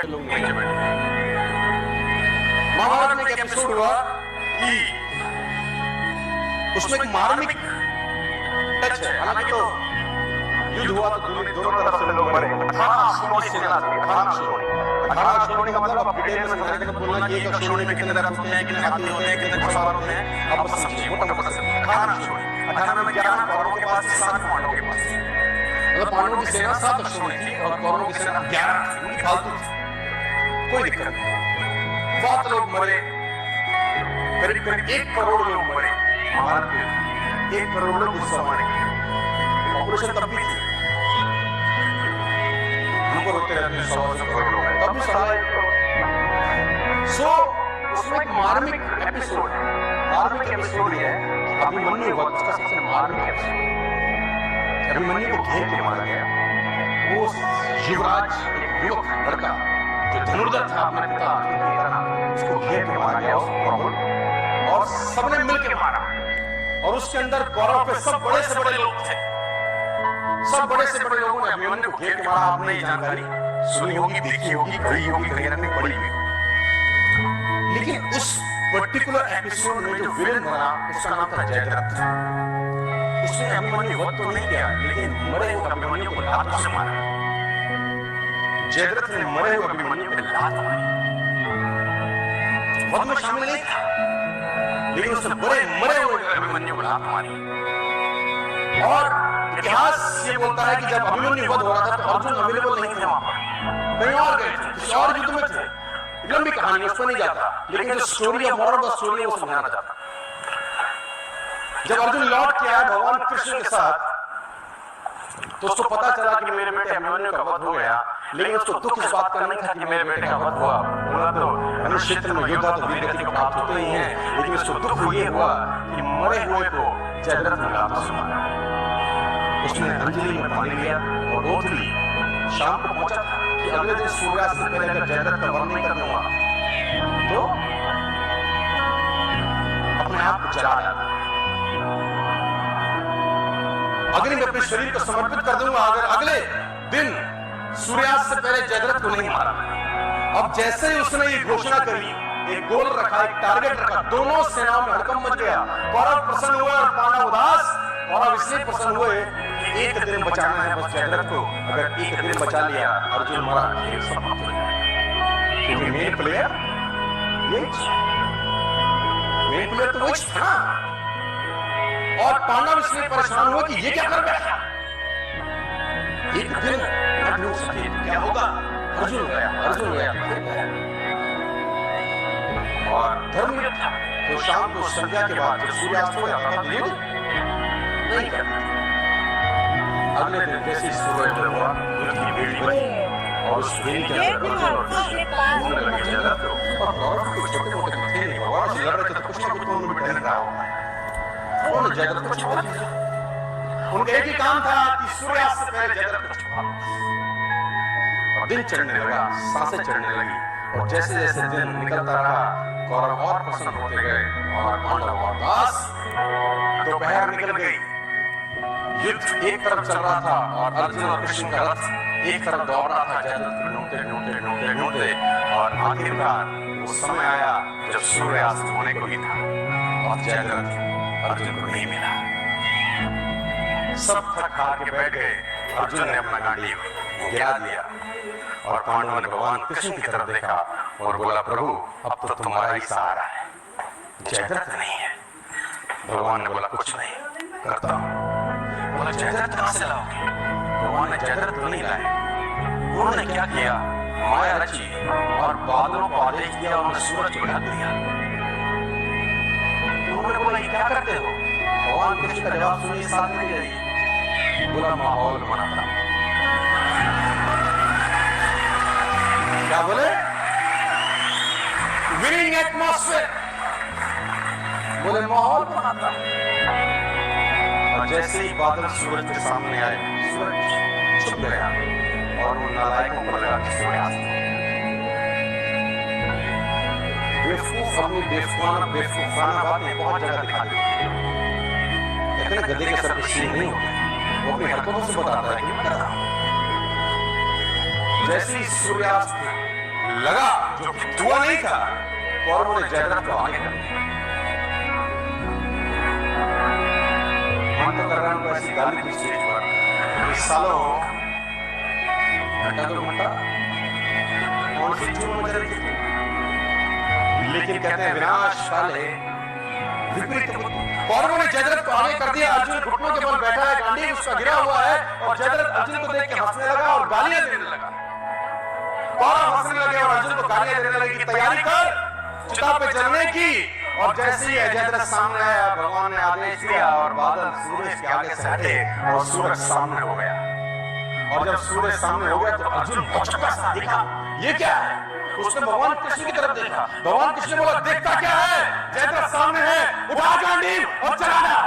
लोग नीचे बैठे। महाभारत में एक एपिसोड हुआ कि उसमें एक मार्मिक टच है। हालांकि तो युद्ध हुआ तो दोनों तरफ से लोग मरे। 18 अश्विनों की सेना थी। 18 अश्विनों का मतलब आप डिटेल में समझने को बोलना कि एक अश्विनों में कितने रथ होते हैं, कितने हाथी होते हैं, कितने घुड़सवार होते हैं, आप बस समझिए मोटा मोटा से 18 अश्विनों। 18 में 11 कौरवों के पास 7 पांडवों के पास। मतलब पांडवों की सेना 7 अश्विनों थी और कौरवों की सेना 11 थी। उनकी फालतू थी, कोई दिक्कत नहीं। बहुत लोग मरे, करीब करीब 1 करोड़ लोग मरे। महाभारत में 1 करोड़ लोग गुस्सा मारे। पॉपुलेशन तब भी थी, हमको रोकते रहते हैं 100 करोड़ लोग हैं, तब भी 1.5 करोड़। सो उसमें एक मार्मिक एपिसोड है। मार्मिक एपिसोड ये है कि अभिमन्यु वध उसका सबसे मार्मिक एपिसोड। अभिमन्यु को घेर के मारा गया। वो युवराज एक युवक लड़का जो धनुर्धर था अपने पिता की तरह, उसको घेर के मारा गया और सबने मिलकर मारा। और उसके अंदर कौरव पे सब बड़े से बड़े लोग थे। सब बड़े से बड़े लोगों ने अभिमन्यु को घेर के मारा। आपने ये जानकारी सुनी होगी, देखी होगी, पढ़ी होगी, कहीं ना कहीं पढ़ी हुई। लेकिन उस पर्टिकुलर एपिसोड में जो विलेन बना उसका नाम था जयद्रथ। उसने अभिमन्यु वध तो नहीं किया, लेकिन मरे हुए अभिमन्यु को लातों से मारा। जयद्रथ ने मरे हुए अभिमन्यु को लात मारी। वध में शामिल नहीं था, लेकिन उसने मरे हुए अभिमन्यु को लात मारी। और इतिहास ये बोलता है कि जब अभिमन्यु वध हो रहा था तो अर्जुन अवेलेबल नहीं थे वहां पर, कहीं और गए थे, किसी और युद्ध में थे। लंबी कहानी, उस पर नहीं जाता, लेकिन जो story of moral of story है वो समझाना चाहता। जब अर्जुन लौट के आया भगवान कृष्ण के साथ तो उसको पता चला कि मेरे बेटे अभिमन्यु का वध हो गया, लेकिन उसको दुख इस बात का नहीं था कि मेरे बेटे का वध हुआ। बोला तो धनुष क्षेत्र में योद्धा तो वीर गति प्राप्त होते ही हैं, लेकिन उसको दुख ये हुआ कि मरे हुए को जयद्रथ ने लातों से मारा। उसने अंजलि में पानी लिया और रोज ली। शाम को पहुंचा था कि अगले दिन सूर्यास्त से पहले अगर जयद्रथ का वध नहीं कर दूंगा तो अपने आप को जला डाला। अग्नि में अपने शरीर को समर्पित कर दूंगा अगर अगले दिन सूर्यास्त से पहले जयद्रथ को नहीं मारा। अब जैसे ही उसने ये घोषणा करी, एक गोल रखा, एक टारगेट रखा, दोनों सेनाओं में हड़कंप मच गया। कौरव प्रसन्न हुए और पांडव उदास। कौरव इसलिए प्रसन्न हुए कि एक दिन बचाना है बस जयद्रथ को। अगर एक दिन बचा लिया, अर्जुन मरा, खेल समाप्त हो जाएगा। क्योंकि मेन प्लेयर तो वही था। और पांडव इसलिए परेशान हुए कि ये क्या कर बैठा। एक दिन न ढूंढ सके क्या होगा। अर्जुन गया। और धर्म था तो शाम को संध्या के बाद जब सूर्यास्त हो जाता था तो युद्ध नहीं करता। अगले दिन जैसे सूरज हुआ, युद्ध की बेड़ी बनी और उस बेड़ी के अंदर घूमने लगे जयद्रथ और कौरव को छोटे मोटे थे नहीं, भगवान से लड़ रहे थे तो कुछ ना कुछ तो उनमें डर रहा होगा। उन्होंने जयद्रथ को छुपा दिया। उनका एक ही काम था कि सूर्यास्त से पहले जयद्रथ को छुपा। और दिन चढ़ने लगा, सांसें चढ़ने लगी और जैसे जैसे दिन निकलता रहा कौरव और प्रसन्न होते गए और पांडव और दास। दोपहर निकल गई, युद्ध एक तरफ चल रहा था और अर्जुन और कृष्ण का रथ एक तरफ दौड़ रहा था। जयद्रथ ढूंढते और आखिरकार वो समय आया जब सूर्यास्त होने को ही था और जयद्रथ अर्जुन को नहीं मिला। सब थक हार के बैठ गए। अर्जुन ने अपना गांडीव गिरा दिया और पांडवों ने भगवान कृष्ण की तरफ देखा और बोला, प्रभु अब तो तुम्हारा ही सहारा है, जयद्रथ नहीं है। भगवान ने बोला, कुछ नहीं करता हूं। बोला, जयद्रथ कहां से लाओगे। भगवान ने जयद्रथ तो नहीं लाए। उन्होंने क्या किया, माया रची और बादलों को आदेश दिया, उन्होंने सूरज को ढक दिया। उन्होंने बोला, ये क्या करते हो। भगवान कृष्ण का जवाब सुनिए, साथ में जाइए। बोला, माहौल बनाता। क्या बोले, विनिंग एटमॉस्फेयर। बोले, माहौल बनाता। और जैसे ही बादल सूरज के सामने आए, सूरज छुप गया और उन नालायकों को लगा कि सूर्यास्त हो गया। बेवकूफ अपनी बेवकूफाना बातें बहुत जगह दिखा देते। इतने गधे के सर पे सींग नहीं होते, वो अपनी हरकतों से बताता है कि मैं गधा हूं। जैसे ही सूर्यास्त लगा, जो कि हुआ नहीं था। कौरवों ने जयद्रथ को आगे कर दिया। मन तो कर रहा हूं ऐसी गाली की स्टेज पर, इस सालों घंटा 2 घंटा कौन सी चूल मचा रही थी, लेकिन कहते हैं विनाश काले विपरीत बुद्धि। कौरवों ने जयद्रथ को आगे कर दिया। अर्जुन घुटनों के बल बैठा है, गांडीव उसका गिरा हुआ है और जयद्रथ अर्जुन को देख के हंसने लगा और गालियां देने लगा। कौरव हंसने लगे और अर्जुन को गालियां देने लगे कि तैयारी कर चिता पे चलने की। और जैसे ही जयद्रथ सामने आया, भगवान ने आदेश दिया और बादल सूरज के आगे से हटे और सूरज सामने हो गया। और जब सूरज सामने हो गया तो अर्जुन भौचक्का सा दिखा, ये क्या है? उसने भगवान कृष्ण की तरफ देखा। भगवान कृष्ण ने बोला, देखता क्या है, जयद्रथ सामने है, उठा गांडीव और चला जा।